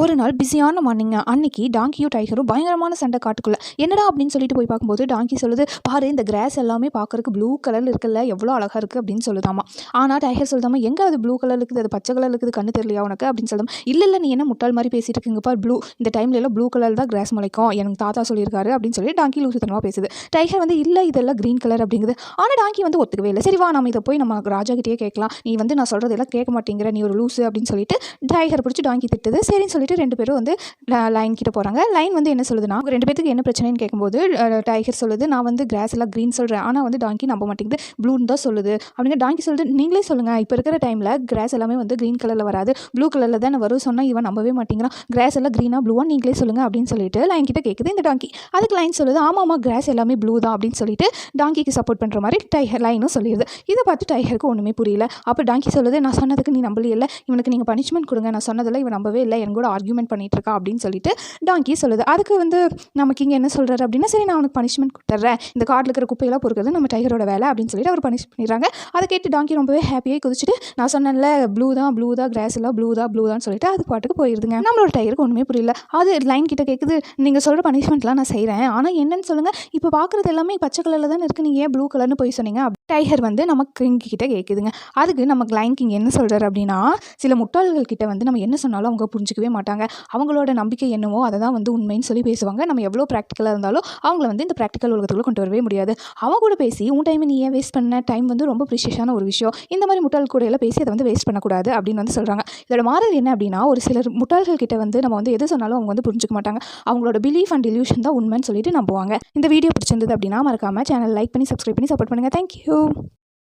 ஒரு நாள் பிஸியான மார்னிங்க. அன்னைக்கு டாங்கியும் டைகரும் பயங்கரமான சண்டை காட்டுக்குள்ள. என்னடா அப்படின்னு சொல்லிட்டு போய் பார்க்கும்போது டாங்கி சொல்லுது, பாரு இந்த கிராஸ் எல்லாமே பார்க்கறக்கு ப்ளூ கலர்ல இருக்குல்ல, எவ்வளோ அழகா இருக்கு அப்படின்னு சொல்லுதாமா. ஆனால் டைகர் சொல்லுதாமா, எங்க அது ப்ளூ கலர் இருக்குது, அது பச்சை கலர் இருக்குது, கண்ணு தெரியலையா உனக்கு அப்படின்னு சொல்லுதாமா. இல்லை நீ என்ன முட்டாள் மாதிரி பேசிட்டு இருக்கீங்க பார், ப்ளூ இந்த டைம்ல எல்லாம் ப்ளூ கலர் தான் கிராஸ் முளைக்கும், எனக்கு தாத்தா சொல்லியிருக்காரு அப்படின்னு சொல்லி டாங்கி லூசுத்தனமாக பேசுது. டைகர் வந்து இல்லை இதெல்லாம் க்ரீன் கலர் அப்படிங்குது. ஆனால் டாங்கி வந்து ஒத்துக்கவே இல்லை. சரி வா நம்ம இதை போய் நம்ம ராஜா கிட்டேயே கேட்கலாம், நீ வந்து நான் சொல்கிறதெல்லாம் கேட்க மாட்டேங்கிற, நீ ஒரு லூசு அப்படின்னு சொல்லிட்டு டைகரை பிடிச்சி டாங்கி திட்டுது. சரின்னு சொல்லிட்டு ரெண்டு பேரும் வந்து லைன் கிட்ட போகிறாங்க. லைன் வந்து என்ன சொல்லுதுன்னா, ரெண்டு பேருக்கு என்ன பிரச்சனைன்னு கேட்கும்போது டைகர் சொல்லுது, நான் வந்து கிராஸ் எல்லாம் க்ரீன் சொல்கிறேன், ஆனால் வந்து டாங்கி நம்ப மாட்டேங்குது, ப்ளூன்னு தான் சொல்லுது அப்படிங்க. டாங்கி சொல்லுது, நீங்களே சொல்லுங்கள், இப்போ இருக்கிற டைமில் கிராஸ் எல்லாமே வந்து க்ரீன் கலரில் வராது, ப்ளூ கலரில் தான் வரும் சொன்னால் இவன் நம்பவே மாட்டேங்கிறான், கிராஸ் எல்லாம் க்ரீனாக ப்ளூவா நீங்களே சொல்லுங்கள் அப்படின்னு சொல்லிட்டு லைன் கிட்ட கேட்குது இந்த டாங்கி. அதுக்கு லைன் சொல்லுது, ஆமாம் கிராஸ் எல்லாமே ப்ளூ தான் அப்படின்னு சொல்லிட்டு டாங்கிக்கு சப்போர்ட் பண்ணுற மாதிரி லைனும் சொல்லிடுது. இதை பார்த்து டைகருக்கு ஒன்றுமே புரியல. அப்போ டாங்கி சொல்லுது, நான் சொன்னதுக்கு நீ நம்பலையே, இவனுக்கு நீங்கள் பனிஷ்மெண்ட் கொடுங்க, நான் சொன்னதில் இவன் நம்பவே இல்லை, என் கூட ஆர்கியூமெண்ட் பண்ணிட்டு இருக்கா அப்படின்னு சொல்லிட்டு டாங்கி சொல்லுது. அதுக்கு வந்து நமக்கு இங்கே என்ன சொல்கிறாரு அப்படின்னா, சரி நான் அவனுக்கு பனிஷ்மெண்ட் கொடுத்துட்றேன், இந்த காட்டில் இருக்கிற குப்பையெல்லாம் பொறுக்கிறது நம்ம டைகரோட வேலை அப்படின்னு சொல்லிட்டு அவர் பனிஷ் பண்ணிடுறாங்க. அதை கேட்டு டாங்கி ரொம்பவே ஹாப்பியாக குதிச்சுட்டு, நான் சொன்னேன்ல ப்ளூ தான் கிராஸ் எல்லாம் ப்ளூ தான் சொல்லிட்டு அது பாட்டுக்கு போயிருதுங்க. நம்மளோட டைகருக்கு ஒன்றுமே புரியல. அது லைன் கிட்ட கேட்குது, நீங்கள் சொல்கிற பனிஷ்மெண்ட்லாம் நான் செய்கிறேன், ஆனால் என்னன்னு சொல்லுங்கள், இப்போ பார்க்குறது எல்லாமே பச்சை கலரில் தான் இருக்குது, நீங்கள் ஏன் ப்ளூ கலர்னு போய் சொன்னீங்க. டைகர் வந்து நம்ம கிங் கிட்ட கேட்குதுங்க. அதுக்கு நமக்கு லைன் கிங் என்ன சொல்கிறார் அப்படின்னா, சில முட்டாள்கள் கிட்ட வந்து நம்ம என்ன சொன்னாலும் அவங்க புரிஞ்சிக்கவே மாட்டாங்க, அவங்களோட நம்பிக்கை என்னவோ அதை தான் வந்து உண்மைன்னு சொல்லி பேசுவாங்க. நம்ம எவ்வளோ ப்ராக்டிக்கலாக இருந்தாலும் அவங்கள வந்து இந்த ப்ராக்டிக்கல் உலகத்துக்குள்ளே கொண்டு வரவே முடியாது. அவங்க கூட பேசி உன் டைமை நீ ஏன் வேஸ்ட் பண்ண, டைம் வந்து ரொம்ப ப்ரிஷியஸான ஒரு விஷயம், இந்த மாதிரி முட்டாள் கூட எல்லாம் பேசி அதை வந்து வேஸ்ட் பண்ணக்கூடாது அப்படின்னு வந்து சொல்கிறாங்க. இதோட மாறல் என்ன அப்படின்னா, ஒரு சிலர் முட்டாள்கள் கிட்ட வந்து நம்ம வந்து எது சொன்னாலும் அவங்க வந்து புரிஞ்சுக்க மாட்டாங்க, அவங்களோட பிலீஃப் அண்ட் டிலூஷன் தான் உண்மைன்னு சொல்லிட்டு நம்புவாங்க. இந்த வீடியோ பிடிச்சிருந்தது அப்படின்னா மறக்காம சேனல் லைக் பண்ணி சப்ஸ்கிரைப் பண்ணி சப்போர்ட் பண்ணுங்கள். தேங்க்யூ.